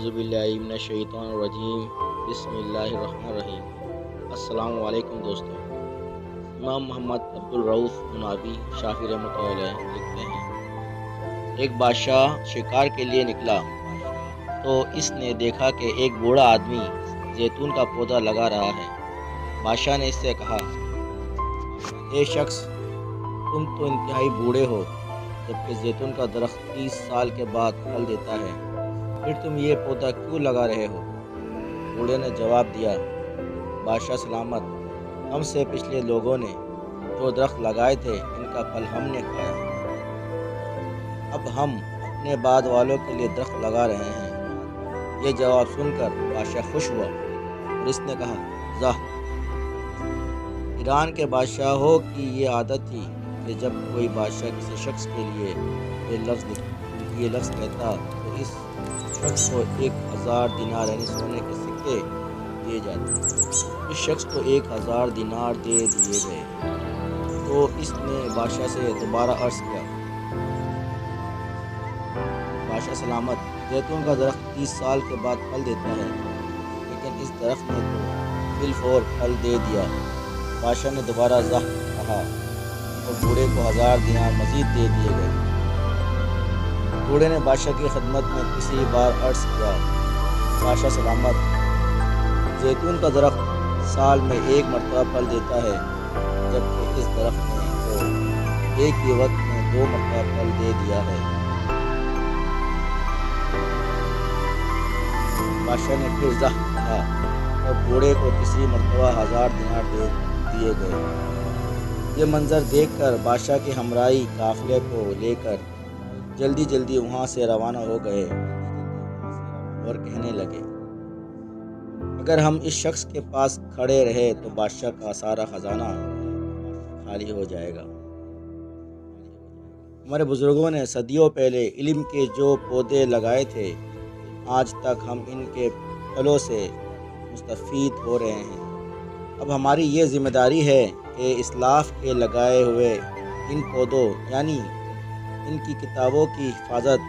اعوذ باللہ من الشیطان الرجیم بسم اللہ الرحمن الرحیم۔ السلام علیکم دوستو۔ امام محمد عبدالرؤف منابی شافعی رحمۃ اللہ علیہ لکھتے ہیں، ایک بادشاہ شکار کے لیے نکلا تو اس نے دیکھا کہ ایک بوڑھا آدمی زیتون کا پودا لگا رہا ہے۔ بادشاہ نے اس سے کہا، اے شخص، تم تو انتہائی بوڑھے ہو، جبکہ زیتون کا درخت 30 سال کے بعد پھل دیتا ہے، پھر تم یہ پودا کیوں لگا رہے ہو؟ بوڑھے نے جواب دیا، بادشاہ سلامت، ہم سے پچھلے لوگوں نے جو درخت لگائے تھے ان کا پھل ہم نے کھایا، اب ہم اپنے بعد والوں کے لیے درخت لگا رہے ہیں۔ یہ جواب سن کر بادشاہ خوش ہوا اور اس نے کہا، زاہ! ایران کے بادشاہوں کی یہ عادت تھی کہ جب کوئی بادشاہ کسی شخص کے لیے یہ لفظ کہتا تو اس شخص کو 1000 دینار یعنی سونے کے سکے دیے جاتے۔ اس شخص کو 1000 دینار دے دیے گئے تو اس نے بادشاہ سے دوبارہ عرض کیا، بادشاہ سلامت، زیتون کا درخت 30 سال کے بعد پھل دیتا ہے، لیکن اس درخت نے تو بالفور پھل دے دیا۔ بادشاہ نے دوبارہ زاہ کہا اور بوڑھے کو 1000 دینار مزید دے دیے گئے۔ بوڑھے نے بادشاہ کی خدمت میں تیسری بار عرض کیا، بادشاہ سلامت، زیتون کا درخت سال میں 1 مرتبہ پھل دیتا ہے، جبکہ اس درخت نے تو ایک ہی وقت میں 2 مرتبہ پھل دے دیا ہے۔ بادشاہ نے پھر زاہ کہا اور بوڑھے کو تیسری مرتبہ 1000 دینار دے دیے گئے۔ یہ منظر دیکھ کر بادشاہ کے ہمراہی قافلے کو لے کر جلدی وہاں سے روانہ ہو گئے اور کہنے لگے، اگر ہم اس شخص کے پاس کھڑے رہے تو بادشاہ کا سارا خزانہ خالی ہو جائے گا۔ ہمارے بزرگوں نے صدیوں پہلے علم کے جو پودے لگائے تھے، آج تک ہم ان کے پھلوں سے مستفید ہو رہے ہیں۔ اب ہماری یہ ذمہ داری ہے کہ اسلاف کے لگائے ہوئے ان پودوں یعنی ان کی کتابوں کی حفاظت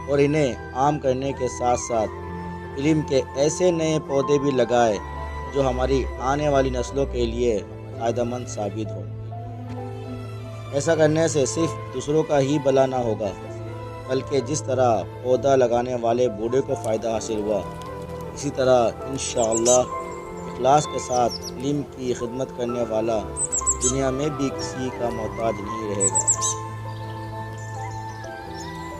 اور انہیں عام کرنے کے ساتھ ساتھ علم کے ایسے نئے پودے بھی لگائے جو ہماری آنے والی نسلوں کے لیے فائدہ مند ثابت ہوں۔ ایسا کرنے سے صرف دوسروں کا ہی بھلا نہ ہوگا، بلکہ جس طرح پودا لگانے والے بوڑھے کو فائدہ حاصل ہوا، اسی طرح انشاءاللہ اخلاص کے ساتھ علم کی خدمت کرنے والا دنیا میں بھی کسی کا محتاج نہیں رہے گا۔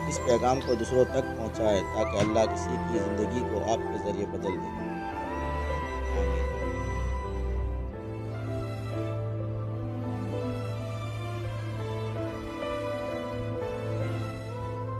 اس پیغام کو دوسروں تک پہنچائے تاکہ اللہ کسی کی زندگی کو آپ کے ذریعے بدل دے۔ آمین۔